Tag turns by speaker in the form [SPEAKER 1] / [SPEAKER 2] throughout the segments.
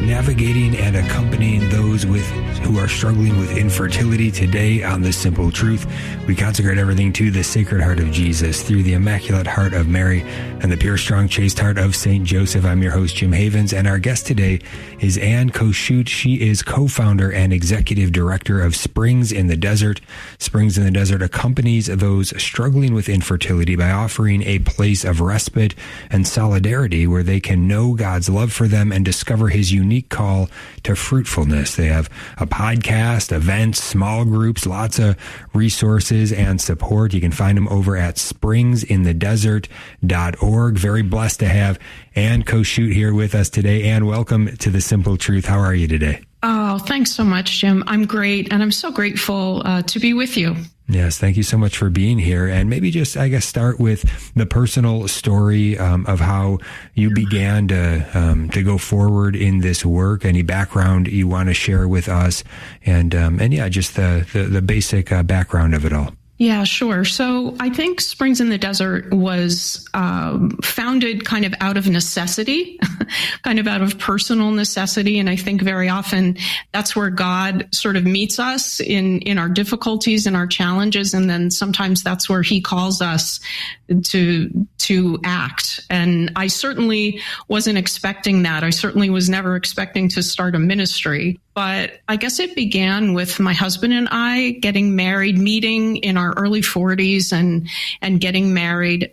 [SPEAKER 1] navigating and accompanying those who are struggling with infertility. Today on The Simple Truth, we consecrate everything to the Sacred Heart of Jesus through the Immaculate Heart of Mary and the pure, strong, chaste heart of Saint Joseph. I'm your host, Jim Havens, and our guest today is Ann Koshute. She is co-founder and executive director of Springs in the Desert. Springs in the Desert accompanies those struggling with infertility by offering a place of respite and solidarity where they can know God's love for them and discover His unique call to fruitfulness. They have a podcast, events, small groups, lots of resources and support. You can find them over at springsinthedesert.org. Very blessed to have Ann Koshute here with us today. Ann, welcome to The Simple Truth. How are you today?
[SPEAKER 2] Oh, thanks so much, Jim. I'm great, and I'm so grateful to be with you.
[SPEAKER 1] Yes, thank you so much for being here. And maybe just, I guess, start with the personal story of how you began to go forward in this work. Any background you want to share with us, and yeah, just the basic background of it all.
[SPEAKER 2] Yeah, sure. So I think Springs in the Desert was founded kind of out of necessity, kind of out of personal necessity. And I think very often that's where God sort of meets us in our difficulties and our challenges. And then sometimes that's where He calls us to act. And I certainly wasn't expecting that. I certainly was never expecting to start a ministry. But I guess it began with my husband and I getting married, meeting in our early 40s and getting married.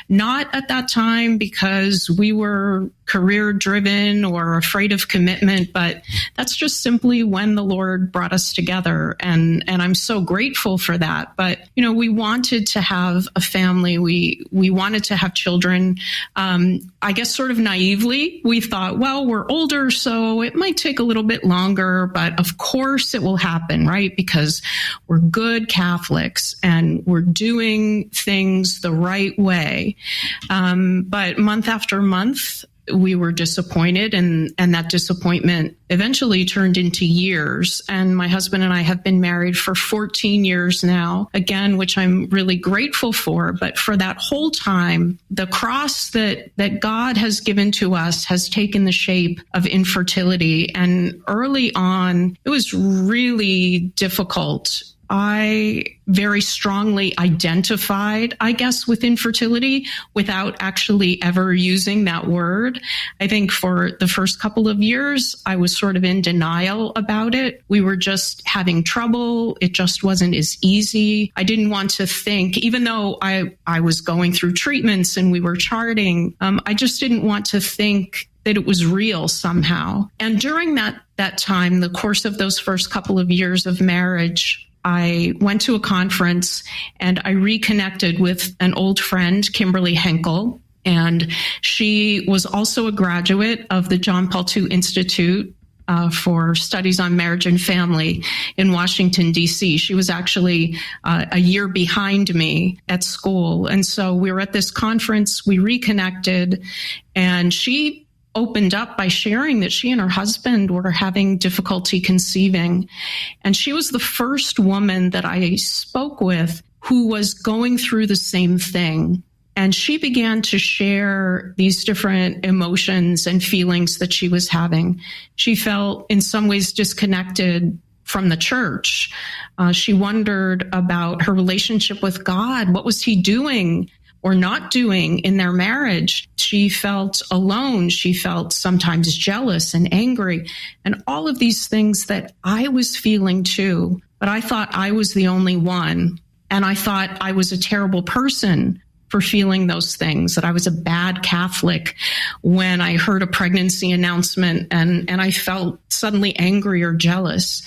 [SPEAKER 2] Not at that time because we were career driven or afraid of commitment, but that's just simply when the Lord brought us together. And I'm so grateful for that. But, you know, we wanted to have a family. We wanted to have children. I guess sort of naively, we thought, well, we're older, so it might take a little bit longer, but of course it will happen, right? Because we're good Catholics and we're doing things the right way. But month after month, we were disappointed, and that disappointment eventually turned into years. And my husband and I have been married for 14 years now, again, which I'm really grateful for. But for that whole time, the cross that God has given to us has taken the shape of infertility. And early on, it was really difficult. I very strongly identified, I guess, with infertility without actually ever using that word. I think for the first couple of years, I was sort of in denial about it. We were just having trouble. It just wasn't as easy. I didn't want to think, even though I was going through treatments and we were charting, I just didn't want to think that it was real somehow. And during that time, the course of those first couple of years of marriage, I went to a conference and I reconnected with an old friend, Kimberly Henkel, and she was also a graduate of the John Paul II Institute for Studies on Marriage and Family in Washington, D.C. She was actually a year behind me at school. And so we were at this conference, we reconnected, and she opened up by sharing that she and her husband were having difficulty conceiving. And she was the first woman that I spoke with who was going through the same thing. And she began to share these different emotions and feelings that she was having. She felt in some ways disconnected from the church. She wondered about her relationship with God. What was He doing or not doing in their marriage? She felt alone. She felt sometimes jealous and angry, and all of these things that I was feeling too. But I thought I was the only one. And I thought I was a terrible person for feeling those things, that I was a bad Catholic when I heard a pregnancy announcement and I felt suddenly angry or jealous.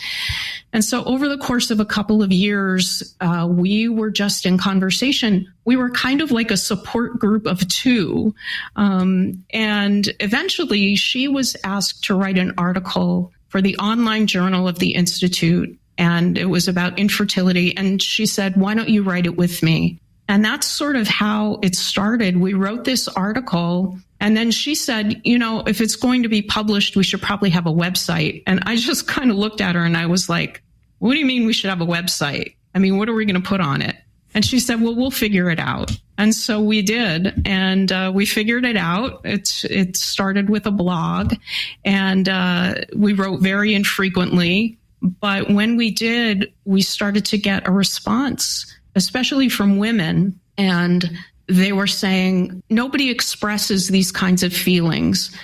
[SPEAKER 2] And so over the course of a couple of years, we were just in conversation. We were kind of like a support group of two. And eventually she was asked to write an article for the online journal of the Institute. And it was about infertility. And she said, why don't you write it with me? And that's sort of how it started. We wrote this article. And then she said, you know, if it's going to be published, we should probably have a website. And I just kind of looked at her and I was like, what do you mean we should have a website? I mean, what are we going to put on it? And she said, well, we'll figure it out. And so we did, and we figured it out. It started with a blog, and we wrote very infrequently. But when we did, we started to get a response, especially from women, and they were saying, nobody expresses these kinds of feelings.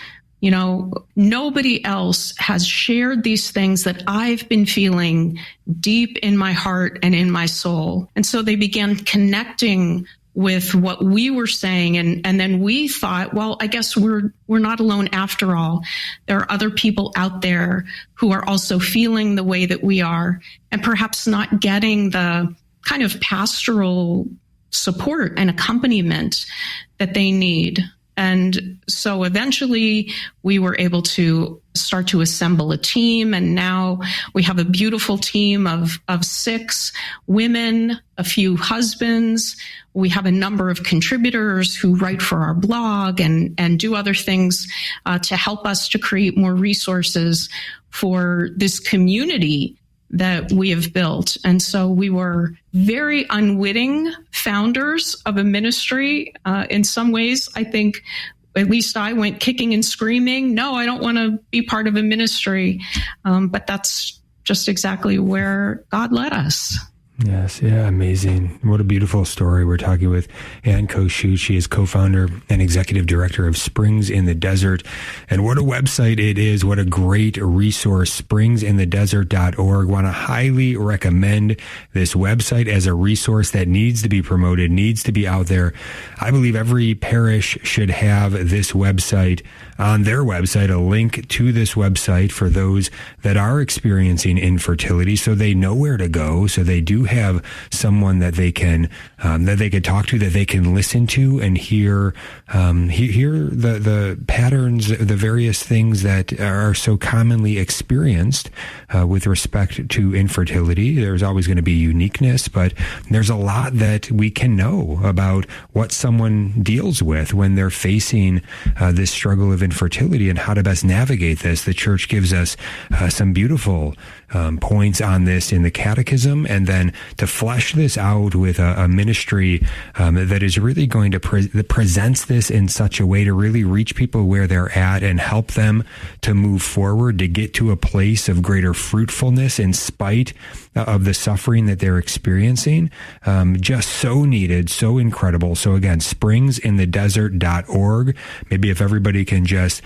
[SPEAKER 2] You know, nobody else has shared these things that I've been feeling deep in my heart and in my soul. And so they began connecting with what we were saying. And then we thought, well, I guess we're not alone after all. There are other people out there who are also feeling the way that we are, and perhaps not getting the kind of pastoral support and accompaniment that they need. And so eventually we were able to start to assemble a team. And now we have a beautiful team of 6 women, a few husbands. We have a number of contributors who write for our blog and do other things to help us to create more resources for this community that we have built. And so we were very unwitting founders of a ministry. In some ways, I think at least I went kicking and screaming, no, I don't want to be part of a ministry. But that's just exactly where God led us.
[SPEAKER 1] Yes. Yeah. Amazing. What a beautiful story. We're talking with Ann Koshute. She is co-founder and executive director of Springs in the Desert. And what a website it is. What a great resource. springsinthedesert.org. Want to highly recommend this website as a resource that needs to be promoted, needs to be out there. I believe every parish should have this website on their website, a link to this website for those that are experiencing infertility, so they know where to go, so they do have someone that they can talk to, that they can listen to and hear the patterns, the various things that are so commonly experienced with respect to infertility. There's always going to be uniqueness, but there's a lot that we can know about what someone deals with when they're facing this struggle of infertility and how to best navigate this. The church gives us some beautiful points on this in the catechism, and then to flesh this out with a ministry that is really going to that presents this in such a way to really reach people where they're at and help them to move forward, to get to a place of greater fruitfulness in spite of the suffering that they're experiencing. Just so needed, so incredible. So again, springsinthedesert.org. Maybe if everybody can just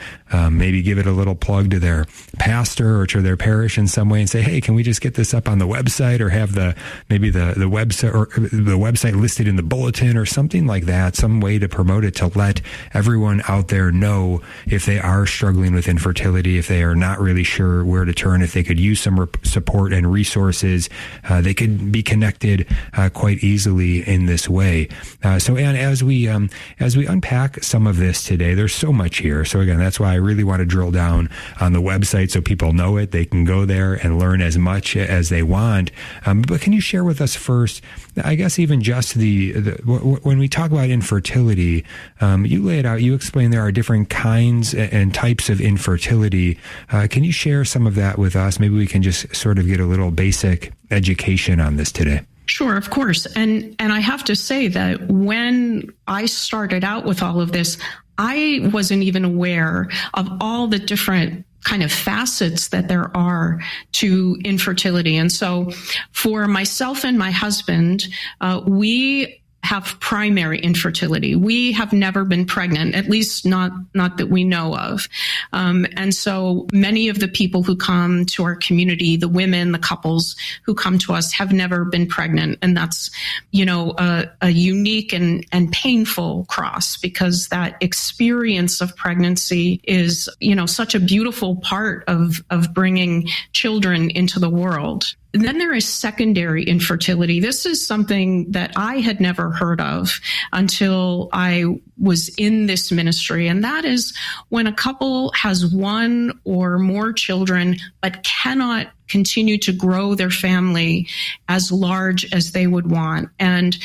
[SPEAKER 1] maybe give it a little plug to their pastor or to their parish in some way and say, hey, can we just get this up on the website, or have the website or the website listed in the bulletin or something like that, some way to promote it, to let everyone out there know if they are struggling with infertility, if they are not really sure where to turn, if they could use some support and resources, they could be connected quite easily in this way. So Ann, as we unpack some of this today, there's so much here. So again, that's why I really want to drill down on the website so people know it. They can go there and learn as much as they want. But can you share with us first, I guess even just when we talk about infertility, you lay it out, you explain there are different kinds and types of infertility. Can you share some of that with us? Maybe we can just sort of get a little basic education on this today.
[SPEAKER 2] Sure, of course. And I have to say that when I started out with all of this, I wasn't even aware of all the different kind of facets that there are to infertility. And so for myself and my husband, we have primary infertility. We have never been pregnant, at least not that we know of. And so many of the people who come to our community, the women, the couples who come to us, have never been pregnant. And that's, a unique and painful cross, because that experience of pregnancy is, such a beautiful part of bringing children into the world. Then there is secondary infertility. This is something that I had never heard of until I was in this ministry. And that is when a couple has one or more children, but cannot continue to grow their family as large as they would want. And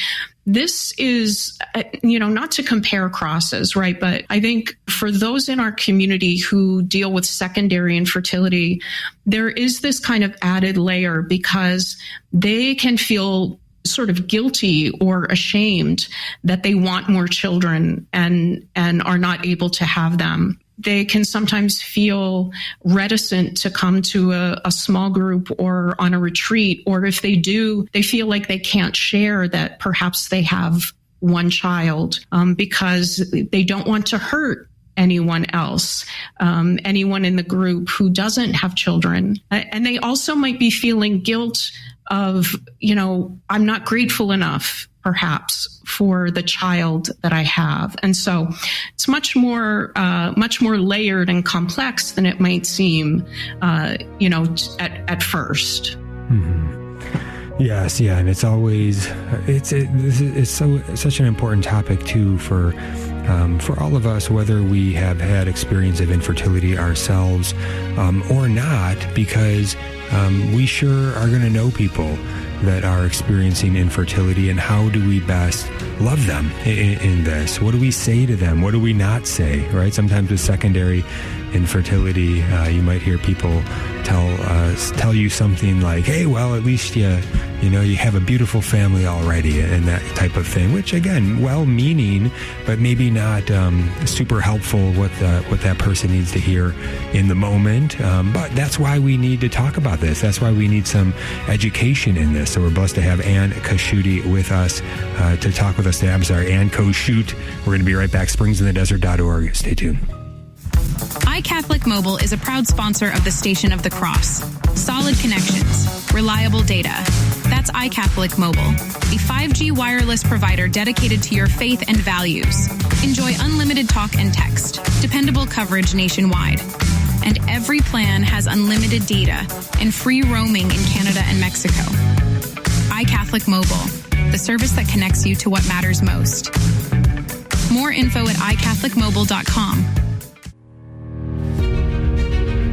[SPEAKER 2] this is, not to compare crosses, right? But I think for those in our community who deal with secondary infertility, there is this kind of added layer, because they can feel sort of guilty or ashamed that they want more children and are not able to have them. They can sometimes feel reticent to come to a small group or on a retreat, or if they do, they feel like they can't share that perhaps they have one child because they don't want to hurt anyone else, anyone in the group who doesn't have children. And they also might be feeling guilt of, I'm not grateful enough, perhaps, for the child that I have. And so it's much more layered and complex than it might seem, at first.
[SPEAKER 1] Mm-hmm. Yes, yeah, and it's always it's such an important topic too for all of us, whether we have had experience of infertility ourselves or not, because we sure are going to know people that are experiencing infertility, and how do we best love them in this? What do we say to them? What do we not say, right? Sometimes with secondary infertility, you might hear people tell you something like, hey, well, at least you have a beautiful family already, and that type of thing, which again, well-meaning, but maybe not super helpful what that person needs to hear in the moment. But that's why we need to talk about this. That's why we need some education in this. So we're blessed to have Ann Koshute with us to talk with us today. I'm sorry, Ann Koshute. We're going to be right back. springsinthedesert.org. Stay tuned.
[SPEAKER 3] iCatholic Mobile is a proud sponsor of the Station of the Cross. Solid connections, reliable data. That's iCatholic Mobile, a 5G wireless provider dedicated to your faith and values. Enjoy unlimited talk and text, dependable coverage nationwide. And every plan has unlimited data and free roaming in Canada and Mexico. iCatholic Mobile, the service that connects you to what matters most. More info at iCatholicMobile.com.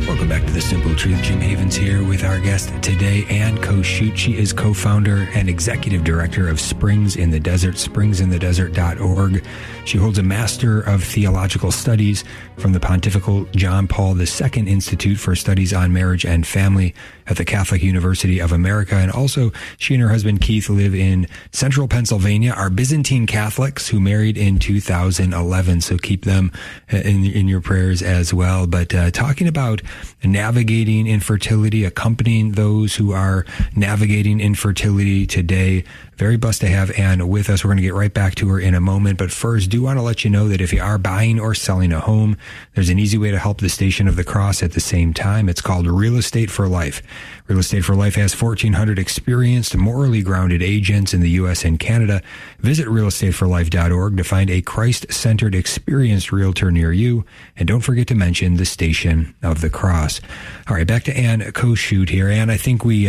[SPEAKER 1] Welcome back to The Simple Truth. Jim Havens here with our guest today, Ann Koshute. She is co-founder and executive director of Springs in the Desert, springsinthedesert.org. She holds a Master of Theological Studies from the Pontifical John Paul II Institute for Studies on Marriage and Family at the Catholic University of America. And also, she and her husband Keith live in central Pennsylvania, are Byzantine Catholics who married in 2011. So keep them in your prayers as well. But talking about navigating infertility, accompanying those who are navigating infertility today. Very blessed to have Ann with us. We're going to get right back to her in a moment. But first, do want to let you know that if you are buying or selling a home, there's an easy way to help the Station of the Cross at the same time. It's called Real Estate for Life. Real Estate for Life has 1,400 experienced, morally grounded agents in the U.S. and Canada. Visit realestateforlife.org to find a Christ-centered, experienced realtor near you. And don't forget to mention the Station of the Cross. All right, back to Ann Koshute here. Ann, I think we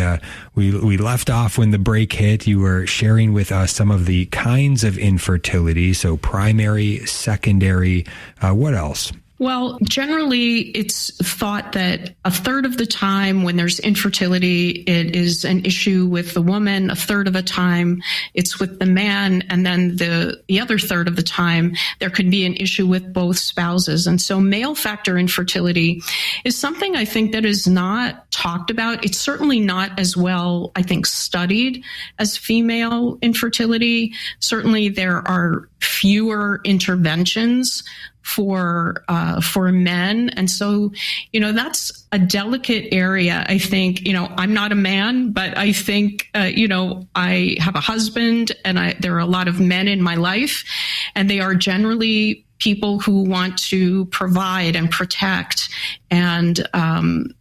[SPEAKER 1] left off when the break hit. You were sharing with us some of the kinds of infertility. So primary, secondary, what else?
[SPEAKER 2] Well, generally, it's thought that a third of the time when there's infertility, it is an issue with the woman. A third of the time, it's with the man. And then the other third of the time, there could be an issue with both spouses. And so male factor infertility is something I think that is not talked about. It's certainly not as well, I think, studied as female infertility. Certainly, there are fewer interventions for men. And so, that's a delicate area. I think, I'm not a man, but I think, I have a husband and there are a lot of men in my life, and they are generally people who want to provide and protect and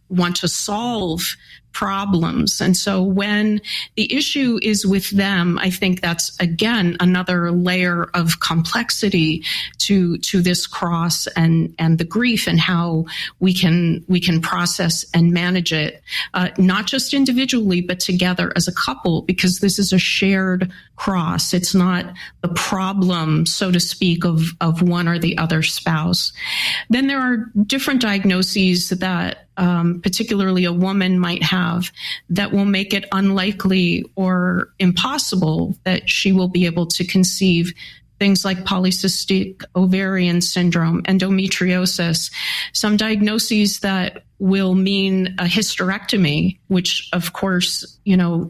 [SPEAKER 2] want to solve problems. And so when the issue is with them, I think that's, again, another layer of complexity to this cross and the grief and how we can process and manage it, not just individually, but together as a couple, because this is a shared cross. It's not the problem, so to speak, of one or the other spouse. Then there are different diagnoses that particularly a woman might have that will make it unlikely or impossible that she will be able to conceive. Things like polycystic ovarian syndrome, endometriosis, some diagnoses that will mean a hysterectomy, which of course,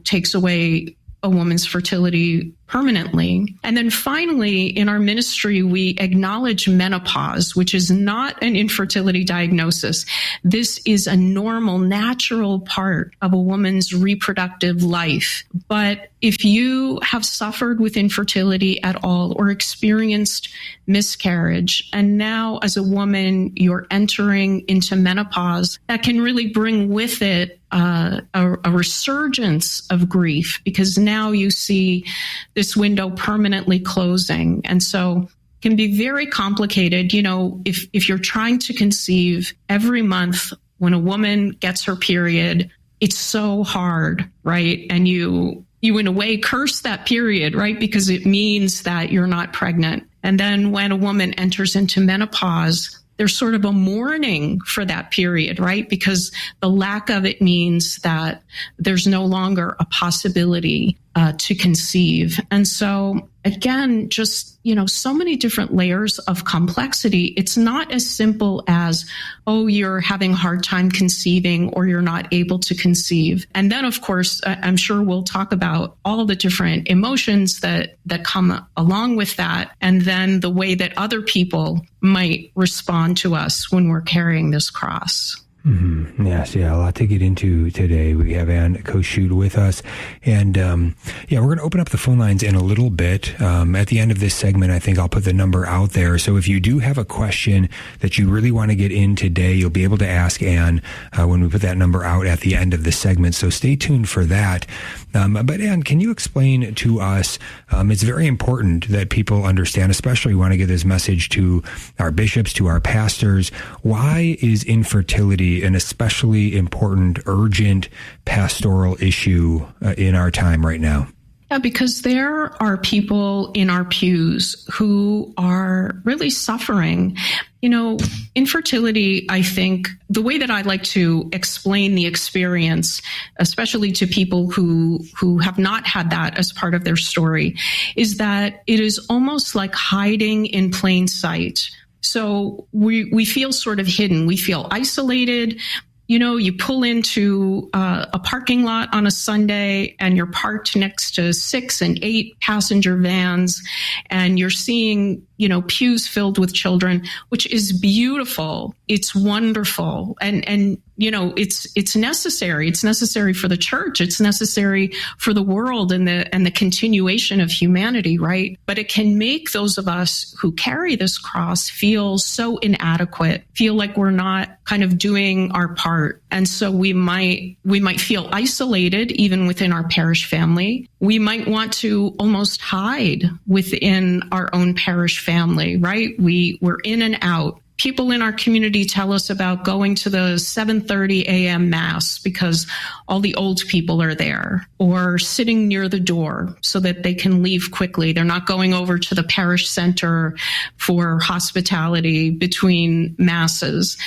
[SPEAKER 2] takes away a woman's fertility permanently. And then finally, in our ministry, we acknowledge menopause, which is not an infertility diagnosis. This is a normal, natural part of a woman's reproductive life. But if you have suffered with infertility at all or experienced miscarriage, and now as a woman, you're entering into menopause, that can really bring with it a resurgence of grief, because now you see this window permanently closing. And so it can be very complicated. You know, if you're trying to conceive every month when a woman gets her period, it's so hard, right? And you in a way curse that period, right? Because it means that you're not pregnant. And then when a woman enters into menopause, there's sort of a mourning for that period, right? Because the lack of it means that there's no longer a possibility to conceive. And so again, just, you know, so many different layers of complexity. It's not as simple as, oh, you're having a hard time conceiving or you're not able to conceive. And then, of course, I'm sure we'll talk about all the different emotions that come along with that. And then the way that other people might respond to us when we're carrying this cross.
[SPEAKER 1] Mm-hmm. Yes, yeah, a lot to get into today. We have Ann Koshute with us, and we're going to open up the phone lines in a little bit. At the end of this segment, I think I'll put the number out there. So if you do have a question that you really want to get in today, you'll be able to ask Ann when we put that number out at the end of the segment. So stay tuned for that. But Ann, can you explain to us? It's very important that people understand, especially we want to get this message to our bishops, to our pastors. Why is infertility an especially important, urgent pastoral issue in our time right now?
[SPEAKER 2] Yeah, because there are people in our pews who are really suffering. You know, infertility, I think, the way that I like to explain the experience, especially to people who have not had that as part of their story, is that it is almost like hiding in plain sight. So we feel sort of hidden. We feel isolated. You know, you pull into a parking lot on a Sunday and you're parked next to 6 and 8 passenger vans, and you're seeing, you know, pews filled with children, which is beautiful. It's wonderful. And you know, it's necessary. It's necessary for the church. It's necessary for the world and the continuation of humanity, right? But it can make those of us who carry this cross feel so inadequate, feel like we're not kind of doing our part. And so we might feel isolated even within our parish family. We might want to almost hide within our own parish family, right? We're in and out. People in our community tell us about going to the 7:30 a.m. Mass because all the old people are there, or sitting near the door so that they can leave quickly. They're not going over to the parish center for hospitality between Masses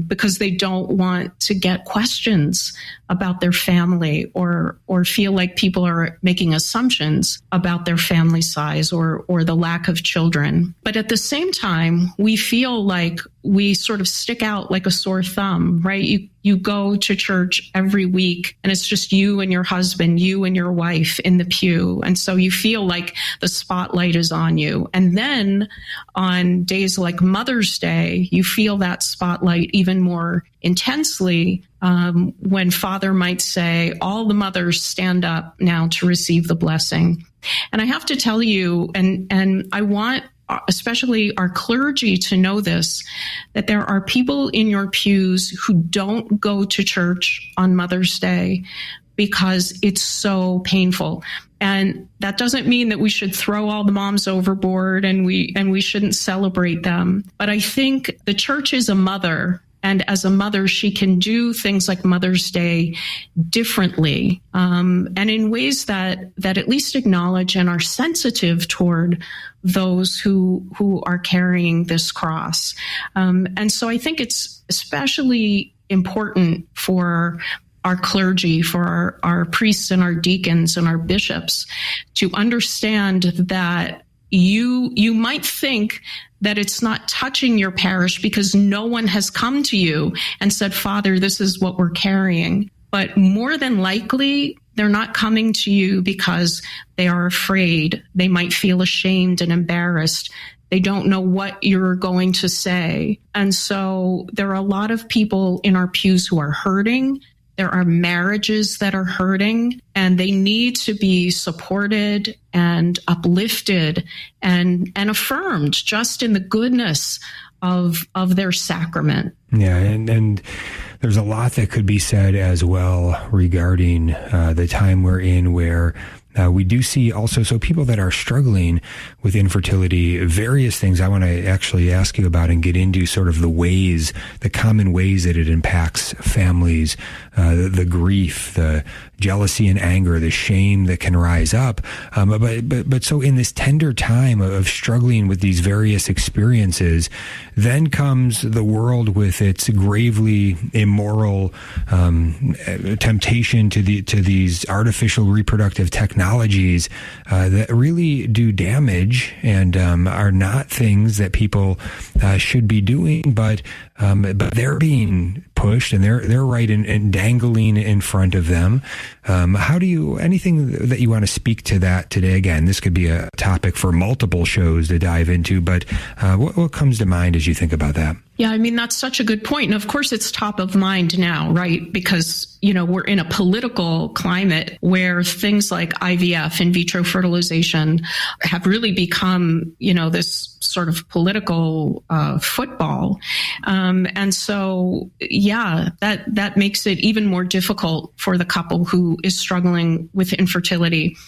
[SPEAKER 2] because they don't want to get questions about their family or feel like people are making assumptions about their family size or the lack of children. But at the same time, we feel like we sort of stick out like a sore thumb, right? You go to church every week and it's just you and your husband, you and your wife in the pew. And so you feel like the spotlight is on you. And then on days like Mother's Day, you feel that spotlight even more intensely when Father might say, all the mothers stand up now to receive the blessing. And I have to tell you, and I want especially our clergy to know this, that there are people in your pews who don't go to church on Mother's Day because it's so painful. And that doesn't mean that we should throw all the moms overboard and we shouldn't celebrate them. But I think the church is a mother. And as a mother, she can do things like Mother's Day differently, and in ways that at least acknowledge and are sensitive toward those who are carrying this cross. And so I think it's especially important for our clergy, for our priests and our deacons and our bishops to understand that you might think that it's not touching your parish because no one has come to you and said, Father, this is what we're carrying. But more than likely, They're not coming to you because they are afraid. They might feel ashamed and embarrassed. They don't know what you're going to say. And so there are a lot of people in our pews who are hurting. There are marriages that are hurting, and they need to be supported and uplifted and affirmed just in the goodness of their sacrament.
[SPEAKER 1] Yeah, and there's a lot that could be said as well regarding the time we're in, where we do see also, so people that are struggling with infertility, various things I want to actually ask you about and get into sort of the common ways that it impacts families, the grief, the jealousy and anger, the shame that can rise up. But so in this tender time of struggling with these various experiences, then comes the world with its gravely immoral temptation to these artificial reproductive technologies that really do damage and are not things that people should be doing, but they're being pushed and they're right and dangling in front of them. Anything that you want to speak to that today? Again, this could be a topic for multiple shows to dive into, but what comes to mind as you think about that?
[SPEAKER 2] Yeah, I mean, that's such a good point. And of course, it's top of mind now, right? Because, we're in a political climate where things like IVF, in vitro fertilization, have really become, this sort of political football. And so, yeah, that makes it even more difficult for the couple who is struggling with infertility.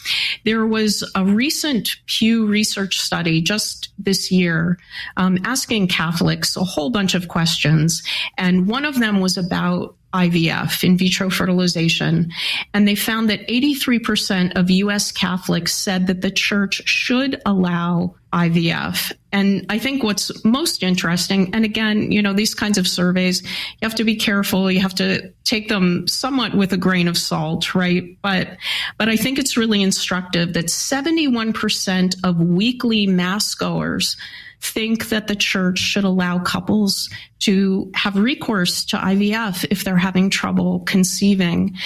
[SPEAKER 2] There was a recent Pew Research study just this year asking Catholics a whole bunch of questions. And one of them was about IVF, in vitro fertilization. And they found that 83% of U.S. Catholics said that the church should allow IVF. And I think what's most interesting, and again, these kinds of surveys, you have to be careful. You have to take them somewhat with a grain of salt, right? But I think it's really instructive that 71% of weekly mass goers think that the church should allow couples to have recourse to IVF if they're having trouble conceiving.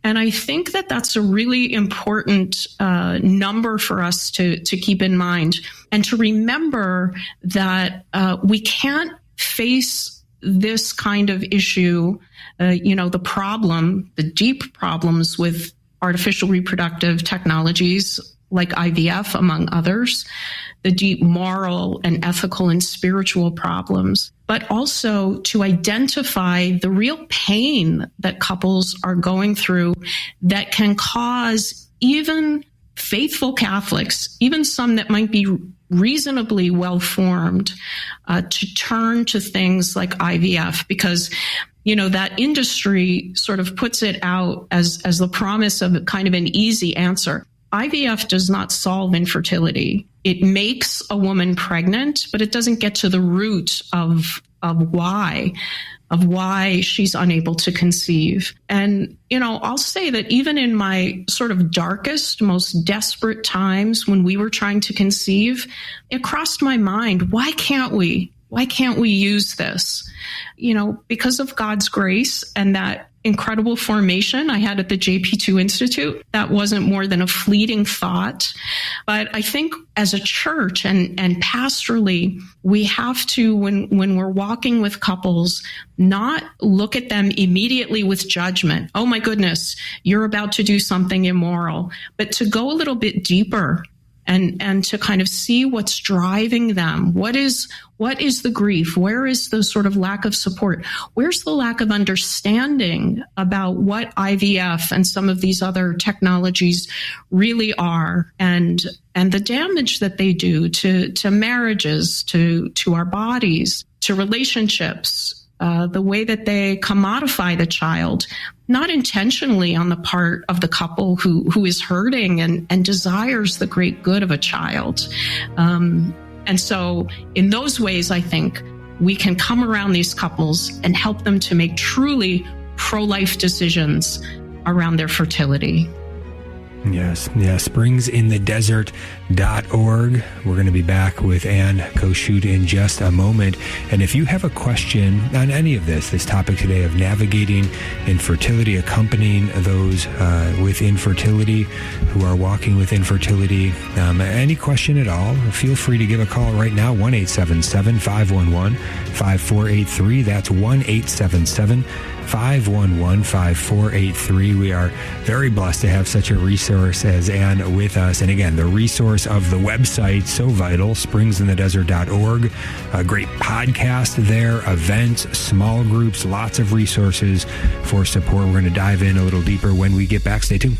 [SPEAKER 2] And I think that that's a really important number for us to keep in mind, and to remember that we can't face this kind of issue, the deep problems with artificial reproductive technologies like IVF, among others, the deep moral and ethical and spiritual problems, but also to identify the real pain that couples are going through that can cause even faithful Catholics, even some that might be reasonably well-formed, to turn to things like IVF, because that industry sort of puts it out as the promise of kind of an easy answer. IVF does not solve infertility. It makes a woman pregnant, but it doesn't get to the root of why she's unable to conceive. And, I'll say that even in my sort of darkest, most desperate times when we were trying to conceive, it crossed my mind, why can't we? Why can't we use this? Because of God's grace and that incredible formation I had at the JP2 Institute, that wasn't more than a fleeting thought. But I think as a church and pastorally, we have to, when we're walking with couples, not look at them immediately with judgment. Oh my goodness, you're about to do something immoral, but to go a little bit deeper and to kind of see what's driving them. What is the grief? Where is the sort of lack of support? Where's the lack of understanding about what IVF and some of these other technologies really are, and the damage that they do to marriages, to our bodies, to relationships, the way that they commodify the child, not intentionally on the part of the couple who is hurting and desires the great good of a child. And so in those ways, I think we can come around these couples and help them to make truly pro-life decisions around their fertility.
[SPEAKER 1] Yes, springsinthedesert.org. We're going to be back with Ann Koshute in just a moment. And if you have a question on any of this topic today of navigating infertility, accompanying those with infertility, who are walking with infertility, any question at all, feel free to give a call right now, 1-877-511-5483. That's 1-877-511-5483. We are very blessed to have such a resource as Ann with us. And again, the resource of the website, so vital, springsinthedesert.org. A great podcast there, events, small groups, lots of resources for support. We're going to dive in a little deeper when we get back. Stay tuned.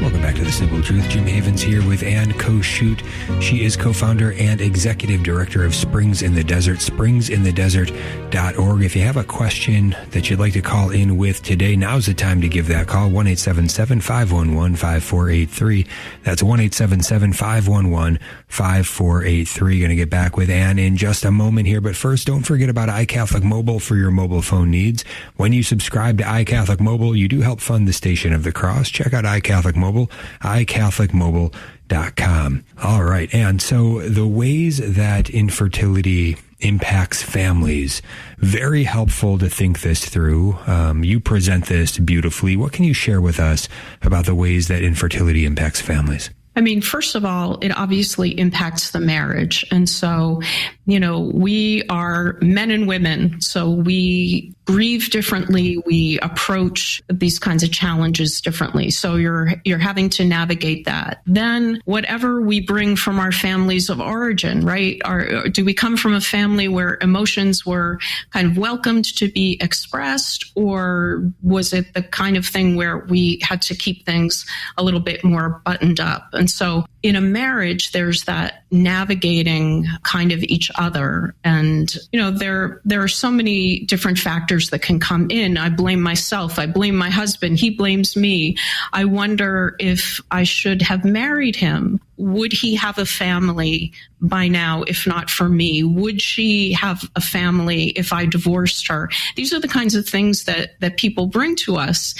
[SPEAKER 1] Welcome back to The Simple Truth. Jim Havens here with Ann Koshute. She is co-founder and executive director of Springs in the Desert, springsinthedesert.org. If you have a question that you'd like to call in with today, now's the time to give that call, 1-877-511-5483. That's 1-877-511-5483. Going to get back with Ann in just a moment here. But first, don't forget about iCatholic Mobile for your mobile phone needs. When you subscribe to iCatholic Mobile, you do help fund the Station of the Cross. Check out iCatholic Mobile, iCatholicMobile.com. All right. And so the ways that infertility impacts families, very helpful to think this through. You present this beautifully. What can you share with us about the ways that infertility impacts families?
[SPEAKER 2] I mean, first of all, it obviously impacts the marriage. And so, we are men and women, so we grieve differently. We approach these kinds of challenges differently. So you're having to navigate that. Then whatever we bring from our families of origin, right? Do we come from a family where emotions were kind of welcomed to be expressed, or was it the kind of thing where we had to keep things a little bit more buttoned up? And so in a marriage, there's that navigating kind of each other. And, there are so many different factors that can come in. I blame myself. I blame my husband. He blames me. I wonder if I should have married him. Would he have a family by now, if not for me? Would she have a family if I divorced her? These are the kinds of things that people bring to us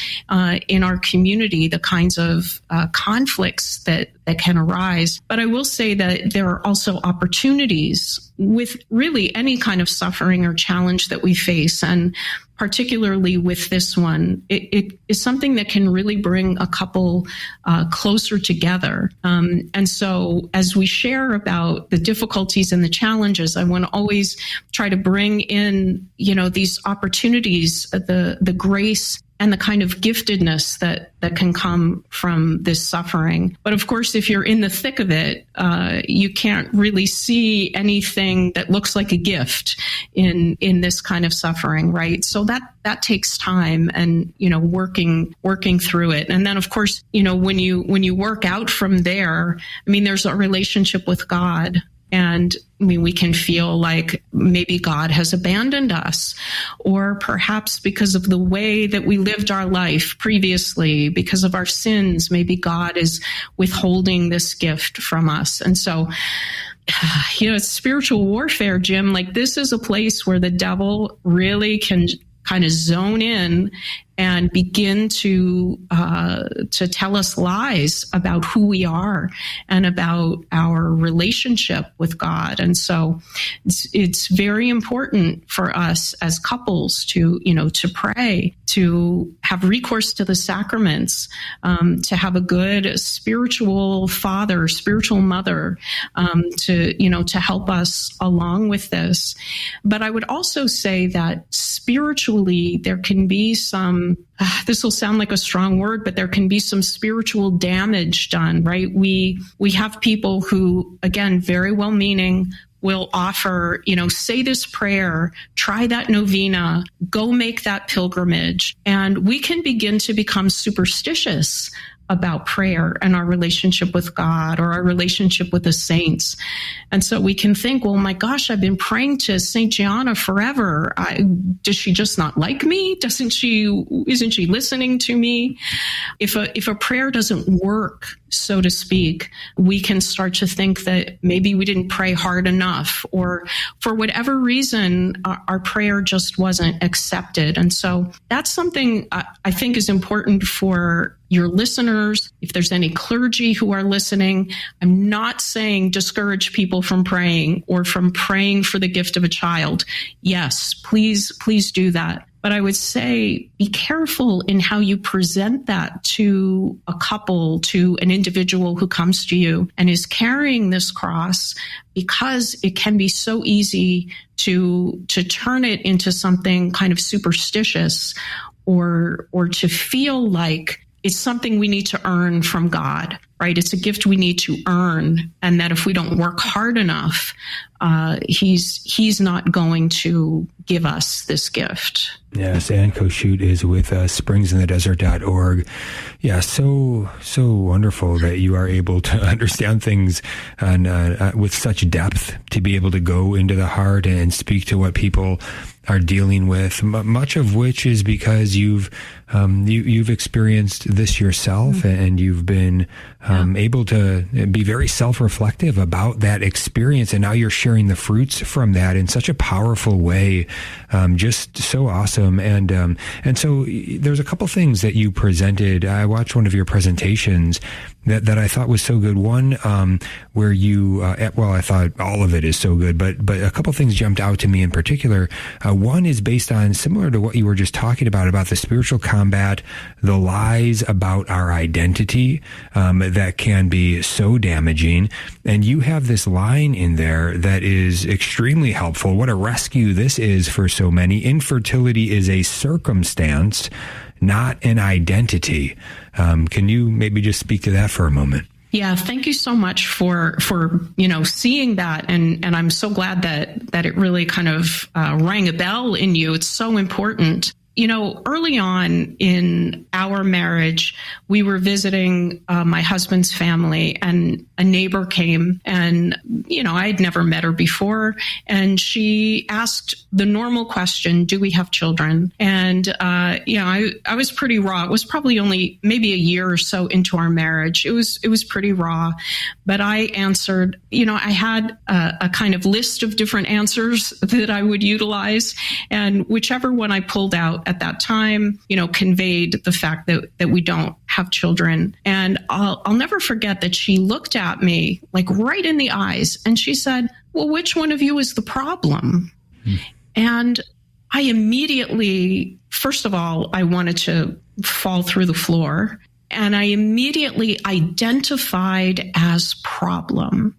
[SPEAKER 2] in our community, the kinds of conflicts that can arise. But I will say that there are also opportunities with really any kind of suffering or challenge that we face. And particularly with this one, it is something that can really bring a couple closer together. And so as we share about the difficulties and the challenges, I want to always try to bring in, these opportunities, the grace and the kind of giftedness that can come from this suffering. But of course, if you're in the thick of it, you can't really see anything that looks like a gift in this kind of suffering, right? So that takes time and, working through it. And then of course, when you work out from there, there's a relationship with God. And we can feel like maybe God has abandoned us, or perhaps because of the way that we lived our life previously, because of our sins, maybe God is withholding this gift from us. And so, it's spiritual warfare, Jim. Like, this is a place where the devil really can kind of zone in and begin to tell us lies about who we are and about our relationship with God. And so it's very important for us as couples to pray, to have recourse to the sacraments, to have a good spiritual father, spiritual mother, to help us along with this. But I would also say that spiritually, there can be some, this will sound like a strong word, but there can be some spiritual damage done, right? We have people who, again, very well-meaning, will offer, say this prayer, try that novena, go make that pilgrimage. And we can begin to become superstitious about prayer and our relationship with God or our relationship with the saints. And so we can think, well, my gosh, I've been praying to St. Gianna forever. Does she just not like me? Isn't she listening to me? If a prayer doesn't work, so to speak, we can start to think that maybe we didn't pray hard enough, or for whatever reason, our prayer just wasn't accepted. And so that's something I think is important for your listeners. If there's any clergy who are listening, I'm not saying discourage people from praying or from praying for the gift of a child. Yes, please do that. But I would say be careful in how you present that to a couple, to an individual who comes to you and is carrying this cross, because it can be so easy to turn it into something kind of superstitious, or to feel like it's something we need to earn from God, right? It's a gift we need to earn, and that if we don't work hard enough, he's not going to give us this gift.
[SPEAKER 1] Yes, Ann Koshute is with us, springsinthedesert.org. Yeah, so wonderful that you are able to understand things and with such depth, to be able to go into the heart and speak to what people are dealing with, much of which is because you've experienced this yourself, and you've been able to be very self-reflective about that experience, and now you're sharing the fruits from that in such a powerful way. Just so awesome. And so there's a couple things that you presented. I watched one of your presentations that I thought was so good. One, where you, I thought all of it is so good, but a couple things jumped out to me in particular. One is based on, similar to what you were just talking about the spiritual combat, the lies about our identity, that can be so damaging. And you have this line in there that is extremely helpful. What a rescue this is for so many. Infertility is a circumstance, not an identity. Can you maybe just speak to that for a moment?
[SPEAKER 2] Yeah, thank you so much for seeing that, and I'm so glad that it really kind of rang a bell in you. It's so important. Early on in our marriage, we were visiting my husband's family, and a neighbor came, and, I had never met her before. And she asked the normal question, do we have children? And, I was pretty raw. It was probably only maybe a year or so into our marriage. It was pretty raw, but I answered, I had a kind of list of different answers that I would utilize, and whichever one I pulled out at that time, conveyed the fact that we don't have children. And I'll never forget that she looked at me like right in the eyes, and she said, well, which one of you is the problem? And I immediately, first of all, I wanted to fall through the floor, and I immediately identified as problem.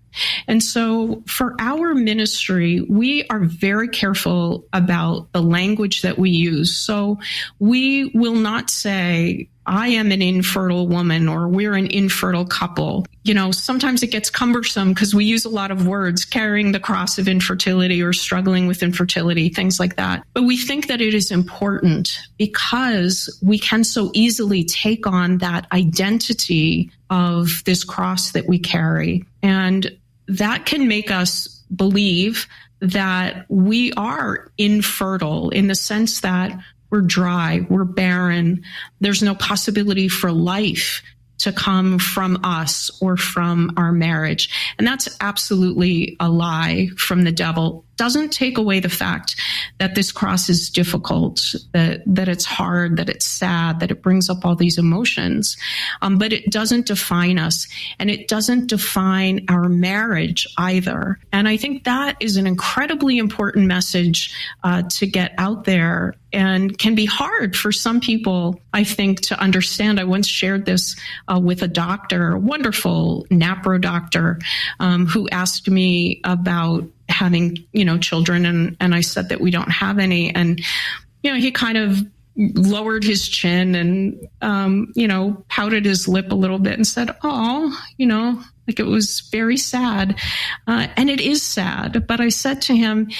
[SPEAKER 2] And so for our ministry, we are very careful about the language that we use. So we will not say, I am an infertile woman, or we're an infertile couple. Sometimes it gets cumbersome because we use a lot of words, carrying the cross of infertility or struggling with infertility, things like that. But we think that it is important because we can so easily take on that identity of this cross that we carry. And that can make us believe that we are infertile, in the sense that we're dry, we're barren, there's no possibility for life to come from us or from our marriage. And that's absolutely a lie from the devil. Doesn't take away the fact that this cross is difficult, that it's hard, that it's sad, that it brings up all these emotions. But it doesn't define us, and it doesn't define our marriage either. And I think that is an incredibly important message to get out there, and can be hard for some people, I think, to understand. I once shared this with a doctor, a wonderful NAPRO doctor, who asked me about having, children. And I said that we don't have any. And, he kind of lowered his chin and, pouted his lip a little bit and said, oh, like it was very sad. And it is sad. But I said to him,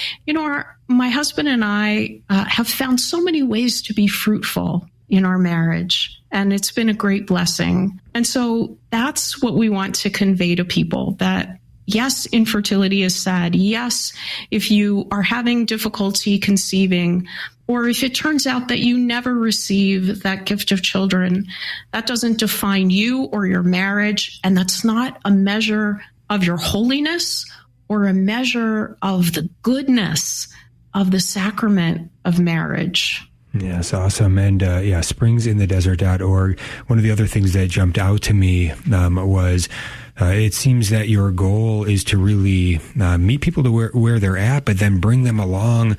[SPEAKER 2] my husband and I have found so many ways to be fruitful. in our marriage. And it's been a great blessing. And so that's what we want to convey to people, that yes, infertility is sad. Yes, if you are having difficulty conceiving, or if it turns out that you never receive that gift of children, that doesn't define you or your marriage. And that's not a measure of your holiness or a measure of the goodness of the sacrament of marriage.
[SPEAKER 1] Yes, awesome. And springsinthedesert.org. One of the other things that jumped out to me was it seems that your goal is to really meet people to where they're at, but then bring them along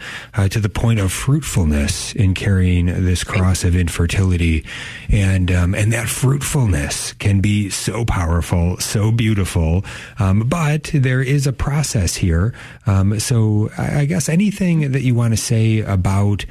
[SPEAKER 1] to the point of fruitfulness in carrying this cross of infertility. And that fruitfulness can be so powerful, so beautiful, but there is a process here. So I guess anything that you want to say about,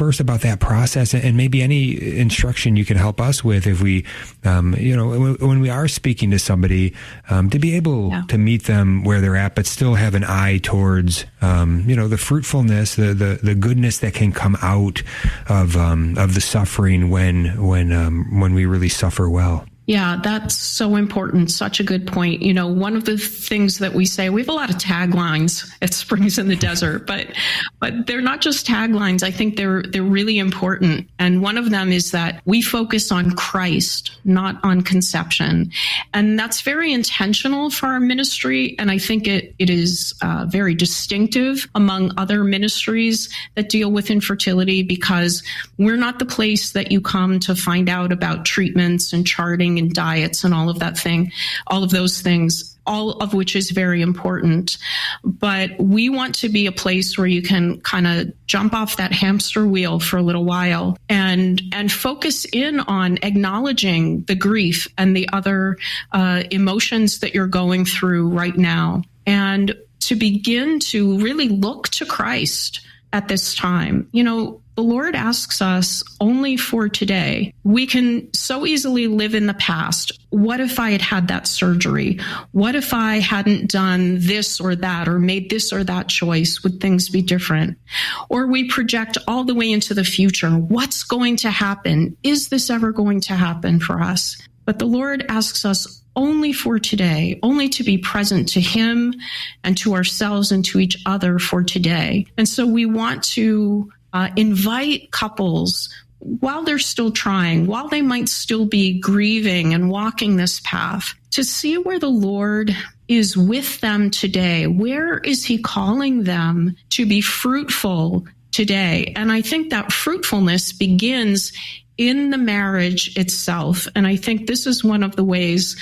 [SPEAKER 1] first about that process, and maybe any instruction you can help us with if we, when we are speaking to somebody, to be able to meet them where they're at, but still have an eye towards, the fruitfulness, the goodness that can come out of the suffering when we really suffer well.
[SPEAKER 2] Yeah, that's so important. Such a good point. One of the things that we say, we have a lot of taglines at Springs in the Desert, but they're not just taglines. I think they're really important. And one of them is that we focus on Christ, not on conception. And that's very intentional for our ministry. And I think it is very distinctive among other ministries that deal with infertility, because we're not the place that you come to find out about treatments and charting and diets and all of those things, all of which is very important. But we want to be a place where you can kind of jump off that hamster wheel for a little while and focus in on acknowledging the grief and the other emotions that you're going through right now, and to begin to really look to Christ at this time. The Lord asks us only for today. We can so easily live in the past. What if I had had that surgery? What if I hadn't done this or that, or made this or that choice? Would things be different? Or we project all the way into the future. What's going to happen? Is this ever going to happen for us? But the Lord asks us only for today, only to be present to Him and to ourselves and to each other for today. And so we want to invite couples, while they're still trying, while they might still be grieving and walking this path, to see where the Lord is with them today. Where is He calling them to be fruitful today? And I think that fruitfulness begins in the marriage itself. And I think this is one of the ways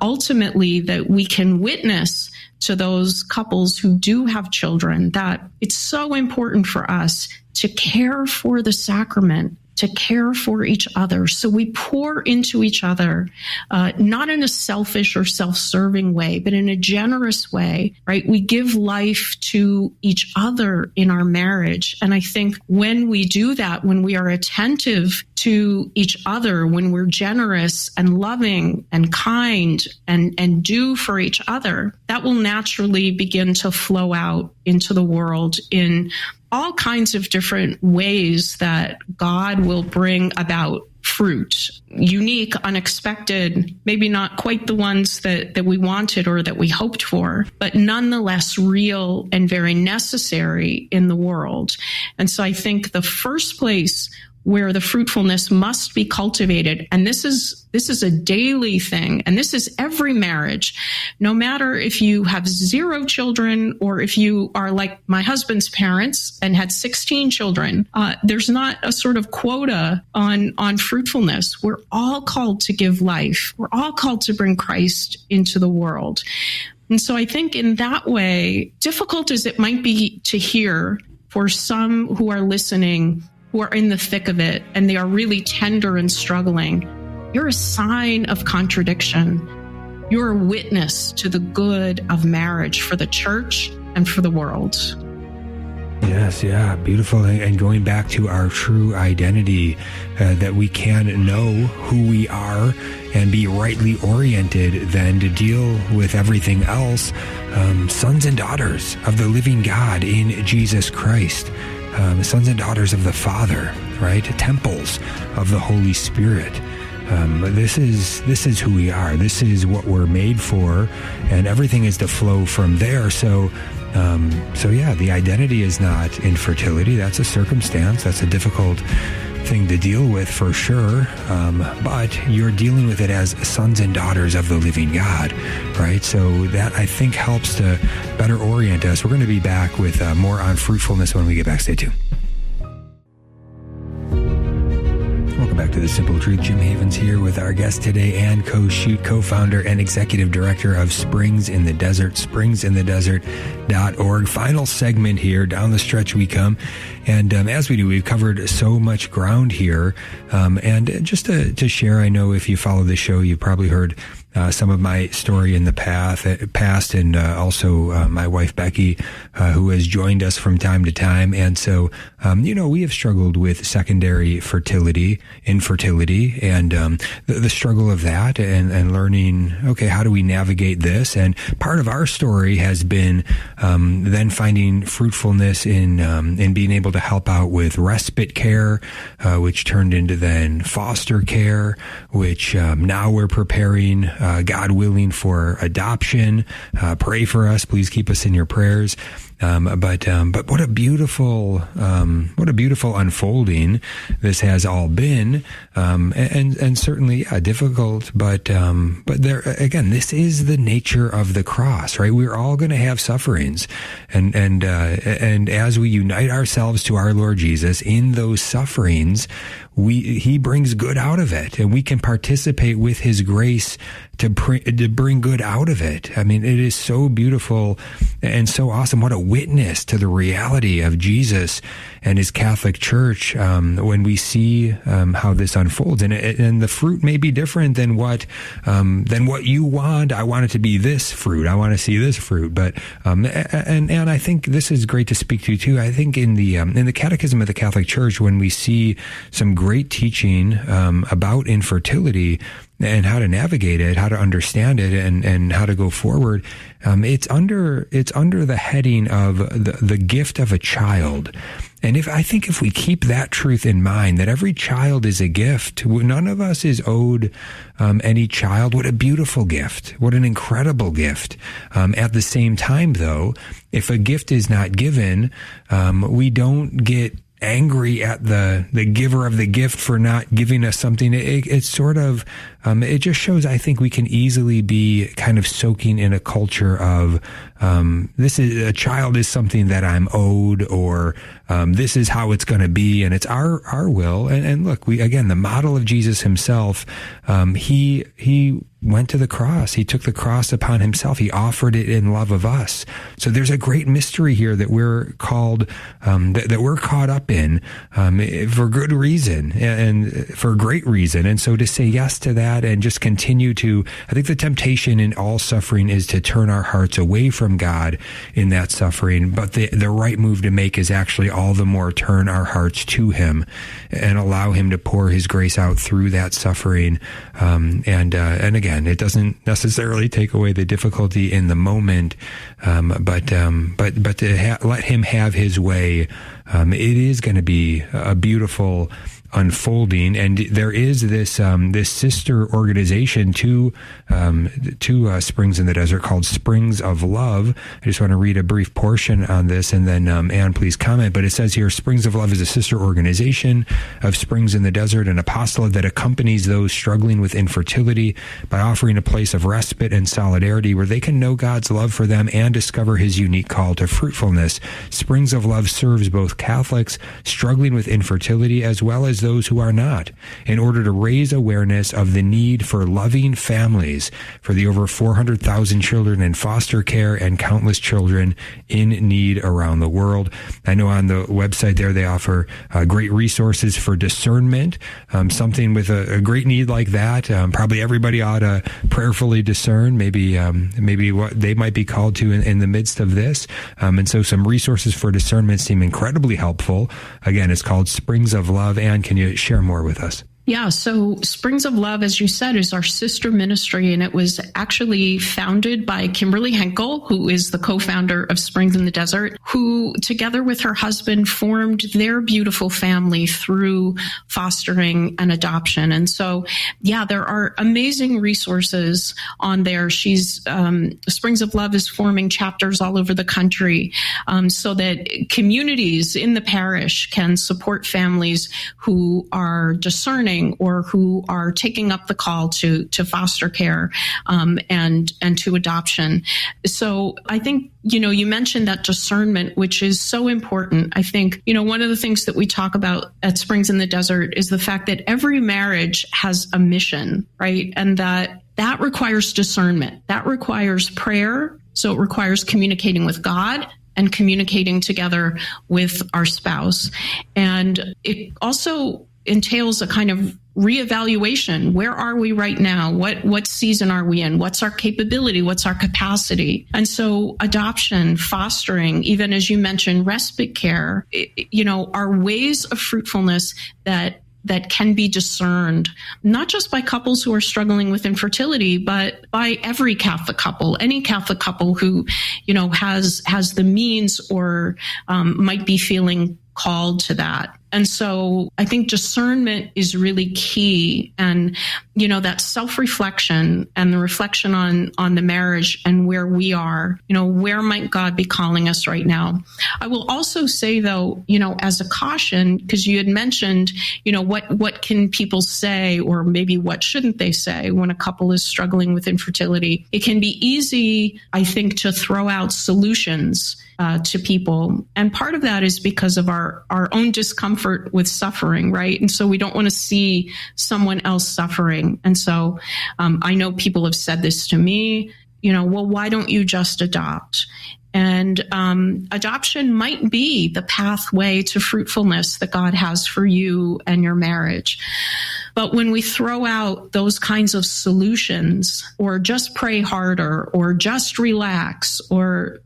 [SPEAKER 2] ultimately that we can witness to those couples who do have children, that it's so important for us to care for the sacrament, to care for each other. So we pour into each other, not in a selfish or self-serving way, but in a generous way, right? We give life to each other in our marriage. And I think when we do that, when we are attentive to each other, when we're generous and loving and kind and do for each other, that will naturally begin to flow out into the world in all kinds of different ways that God will bring about fruit, unique, unexpected, maybe not quite the ones that we wanted or that we hoped for, but nonetheless real and very necessary in the world. And so I think the first place where the fruitfulness must be cultivated, and this is a daily thing, and this is every marriage, no matter if you have 0 children or if you are like my husband's parents and had 16 children. There's not a sort of quota on fruitfulness. We're all called to give life. We're all called to bring Christ into the world. And so I think in that way, difficult as it might be to hear for some who are listening, who are in the thick of it, and they are really tender and struggling, you're a sign of contradiction. You're a witness to the good of marriage for the church and for the world.
[SPEAKER 1] Yes, yeah, beautiful. And going back to our true identity, that we can know who we are and be rightly oriented then to deal with everything else, sons and daughters of the living God in Jesus Christ. sons and daughters of the Father, right? Temples of the Holy Spirit. This is who we are. This is what we're made for, and everything is to flow from there. So yeah, the identity is not infertility. That's a circumstance. That's a difficult thing to deal with for sure. But you're dealing with it as sons and daughters of the living God, right? So that, I think, helps to better orient us. We're going to be back with more on fruitfulness when we get back. Stay tuned. Welcome back to The Simple Truth. Jim Havens here with our guest today, Ann Koshute, co-founder and executive director of Springs in the Desert, springsinthedesert.org. Final segment here, down the stretch we come. And as we do, we've covered so much ground here. And just to share, I know if you follow the show, you've probably heard some of my story in the past, and also my wife, Becky, who has joined us from time to time. And so, we have struggled with secondary infertility, and the struggle of that, and learning, okay, how do we navigate this? And part of our story has been then finding fruitfulness in being able to help out with respite care, which turned into then foster care, which now we're preparing, God willing, for adoption. Pray for us. Please keep us in your prayers. But what a beautiful unfolding this has all been, and certainly difficult. But there again, this is the nature of the cross, right? We're all going to have sufferings, and as we unite ourselves to our Lord Jesus in those sufferings, He brings good out of it, and we can participate with His grace to bring good out of it. I mean, it is so beautiful and so awesome. What a witness to the reality of Jesus and His Catholic Church when we see how this unfolds. And the fruit may be different than what you want. I want it to be this fruit. I want to see this fruit. But and I think this is great to speak to too. I think in the Catechism of the Catholic Church, when we see some great teaching about infertility and how to navigate it, how to understand it, and how to go forward, it's under the heading of the gift of a child. And if we keep that truth in mind, that every child is a gift, none of us is owed any child. What a beautiful gift. What an incredible gift. At the same time, though, if a gift is not given, we don't get angry at the giver of the gift for not giving us something. It's sort of, it just shows, I think, we can easily be kind of soaking in a culture of, a child is something that I'm owed, or this is how it's going to be, and it's our will. And look, the model of Jesus Himself, he went to the cross. He took the cross upon Himself. He offered it in love of us. So there's a great mystery here that we're called, that we're caught up in, for good reason and for great reason. And so to say yes to that and just continue to, I think the temptation in all suffering is to turn our hearts away from God in that suffering. But the right move to make is actually all the more turn our hearts to Him and allow Him to pour His grace out through that suffering. And again, it doesn't necessarily take away the difficulty in the moment, but to let Him have His way. It is going to be a beautiful unfolding, and there is this sister organization to Springs in the Desert called Springs of Love. I just want to read a brief portion on this, and then Ann, please comment. But it says here, Springs of Love is a sister organization of Springs in the Desert, an apostolate that accompanies those struggling with infertility by offering a place of respite and solidarity where they can know God's love for them and discover His unique call to fruitfulness. Springs of Love serves both Catholics struggling with infertility as well as those who are not, in order to raise awareness of the need for loving families for the over 400,000 children in foster care and countless children in need around the world. I know on the website there they offer great resources for discernment, something with a great need like that. Probably everybody ought to prayerfully discern maybe what they might be called to in the midst of this. And so some resources for discernment seem incredibly helpful. Again, it's called Springs of Love. Ann, can you share more with us?
[SPEAKER 2] Yeah, so Springs of Love, as you said, is our sister ministry, and it was actually founded by Kimberly Henkel, who is the co-founder of Springs in the Desert, who, together with her husband, formed their beautiful family through fostering and adoption. And so, yeah, there are amazing resources on there. Springs of Love is forming chapters all over the country so that communities in the parish can support families who are discerning or who are taking up the call to foster care and to adoption. So I think, you mentioned that discernment, which is so important. I think, one of the things that we talk about at Springs in the Desert is the fact that every marriage has a mission, right? And that requires discernment. That requires prayer. So it requires communicating with God and communicating together with our spouse. And it also entails a kind of reevaluation. Where are we right now? What season are we in? What's our capability? What's our capacity? And so adoption, fostering, even as you mentioned, respite care, are ways of fruitfulness that can be discerned, not just by couples who are struggling with infertility, but by every Catholic couple, any Catholic couple who, has the means or might be feeling called to that. And so I think discernment is really key. And, that self-reflection and the reflection on the marriage and where we are, where might God be calling us right now? I will also say, though, as a caution, because you had mentioned, what can people say, or maybe what shouldn't they say when a couple is struggling with infertility? It can be easy, I think, to throw out solutions to people. And part of that is because of our own discomfort with suffering, right? And so we don't want to see someone else suffering. And so I know people have said this to me, well, why don't you just adopt? And adoption might be the pathway to fruitfulness that God has for you and your marriage. But when we throw out those kinds of solutions, or just pray harder, or just relax, or,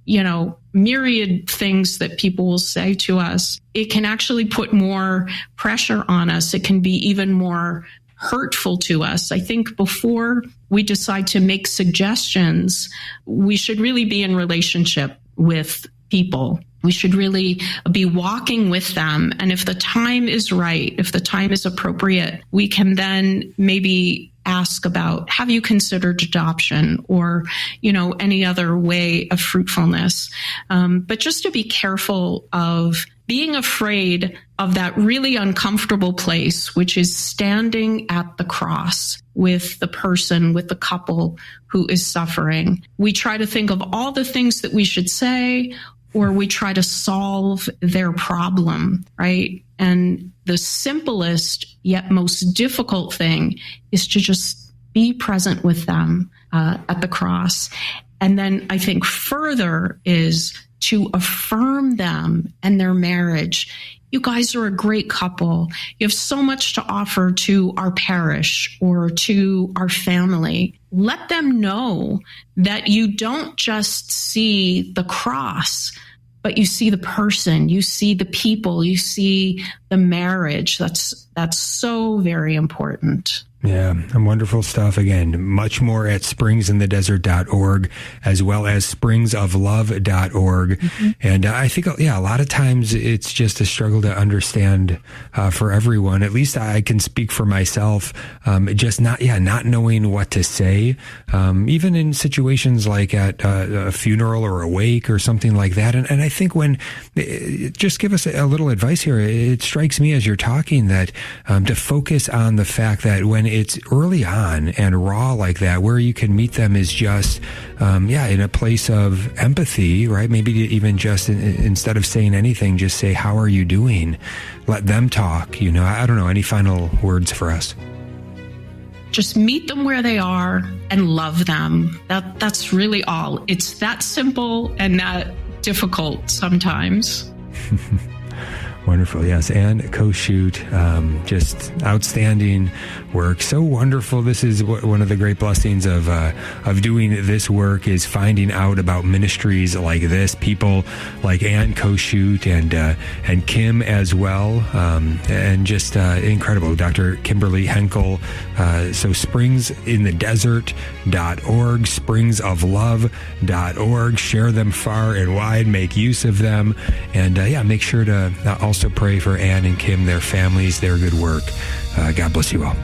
[SPEAKER 2] myriad things that people will say to us, it can actually put more pressure on us. It can be even more hurtful to us. I think before we decide to make suggestions, we should really be in relationship with people. We should really be walking with them. And if the time is right, if the time is appropriate, we can then maybe ask about, have you considered adoption, or, any other way of fruitfulness? But just to be careful of being afraid of that really uncomfortable place, which is standing at the cross with the person, with the couple who is suffering. We try to think of all the things that we should say, or we try to solve their problem, right? And the simplest yet most difficult thing is to just be present with them at the cross. And then I think further is to affirm them and their marriage. You guys are a great couple. You have so much to offer to our parish or to our family. Let them know that you don't just see the cross, but you see the person, you see the people, you see the marriage. That's so very important.
[SPEAKER 1] Yeah, and wonderful stuff. Again, much more at springsinthedesert.org, as well as springsoflove.org. Mm-hmm. And I think, a lot of times it's just a struggle to understand for everyone. At least I can speak for myself, just not knowing what to say, even in situations like at a funeral or a wake or something like that. And I think just give us a little advice here. It strikes me as you're talking that to focus on the fact that when it's early on and raw like that, where you can meet them is just, in a place of empathy, right? Maybe even just instead of saying anything, just say, how are you doing? Let them talk. I don't know. Any final words for us?
[SPEAKER 2] Just meet them where they are and love them. That's really all. It's that simple and that difficult sometimes.
[SPEAKER 1] Wonderful. Yes. Ann Koshute, just outstanding work. So wonderful. This is one of the great blessings of doing this work, is finding out about ministries like this, people like Ann Koshute and Kim as well. And just incredible. Dr. Kimberly Henkel. So springsinthedesert.org, springsoflove.org. Share them far and wide. Make use of them. And make sure to also pray for Ann and Kim, their families, their good work. God bless you all.